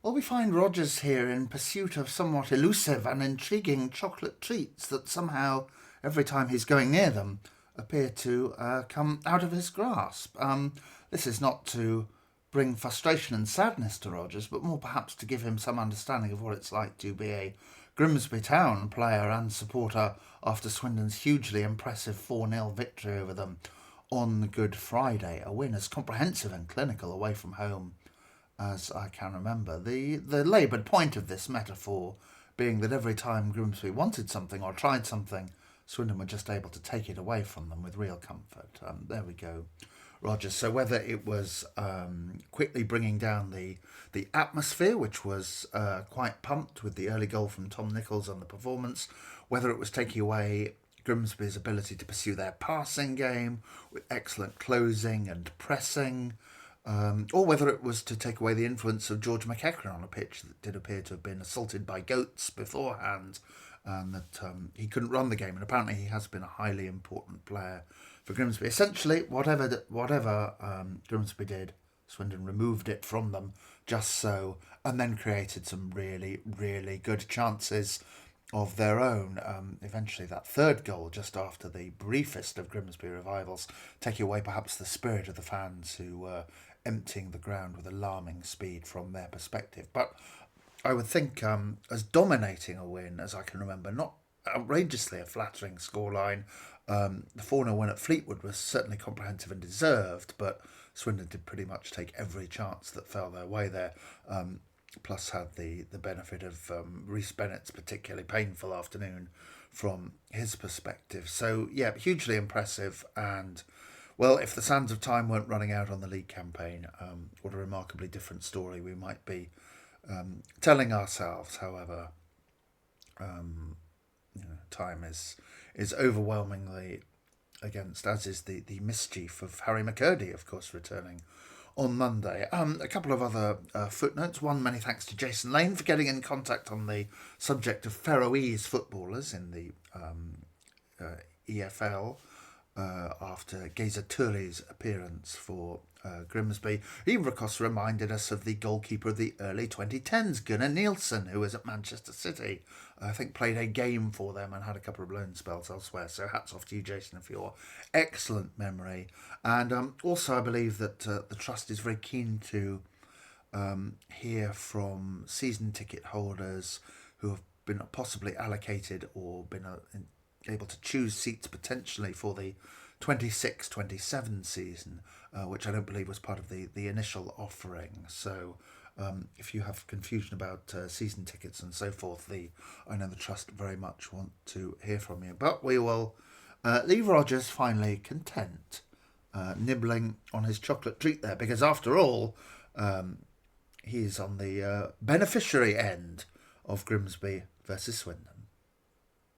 Well, we find Rogers here in pursuit of somewhat elusive and intriguing chocolate treats that somehow, every time he's going near them, appear to come out of his grasp. This is not to bring frustration and sadness to Rogers, but more perhaps to give him some understanding of what it's like to be a Grimsby Town player and supporter after Swindon's hugely impressive 4-0 victory over them on Good Friday, a win as comprehensive and clinical away from home as I can remember. The laboured point of this metaphor being that every time Grimsby wanted something or tried something, Swindon were just able to take it away from them with real comfort. There we go, Rogers. So whether it was quickly bringing down the atmosphere, which was quite pumped with the early goal from Tom Nichols on the performance, whether it was taking away Grimsby's ability to pursue their passing game with excellent closing and pressing, or whether it was to take away the influence of George McEachran on a pitch that did appear to have been assaulted by goats beforehand, and that he couldn't run the game. And apparently he has been a highly important player for Grimsby. Essentially, whatever Grimsby did, Swindon removed it from them just so, and then created some really, really good chances of their own. Eventually, that third goal, just after the briefest of Grimsby revivals, taking away perhaps the spirit of the fans who were emptying the ground with alarming speed from their perspective. But I would think as dominating a win as I can remember, not outrageously a flattering scoreline. The 4-0 win at Fleetwood was certainly comprehensive and deserved, but Swindon did pretty much take every chance that fell their way there. Plus had the benefit of Rhys Bennett's particularly painful afternoon from his perspective. So, yeah, hugely impressive. And, well, if the sands of time weren't running out on the league campaign, what a remarkably different story we might be telling ourselves. However, time is overwhelmingly against, as is the mischief of Harry McCurdy, of course, returning on Monday. A couple of other footnotes. One, many thanks to Jason Lane for getting in contact on the subject of Faroese footballers in the EFL after Geza Turi's appearance for Grimsby. He, of course, reminded us of the goalkeeper of the early 2010s, Gunnar Nielsen, who was at Manchester City. I think played a game for them and had a couple of loan spells elsewhere. So hats off to you, Jason, for your excellent memory. And also, I believe that the Trust is very keen to hear from season ticket holders who have been possibly allocated or been able to choose seats potentially for the 26-27 season, which I don't believe was part of the initial offering. So if you have confusion about season tickets and so forth, I know the Trust very much want to hear from you. But we will leave Rogers finally content, nibbling on his chocolate treat there, because after all, he's on the beneficiary end of Grimsby versus Swindon.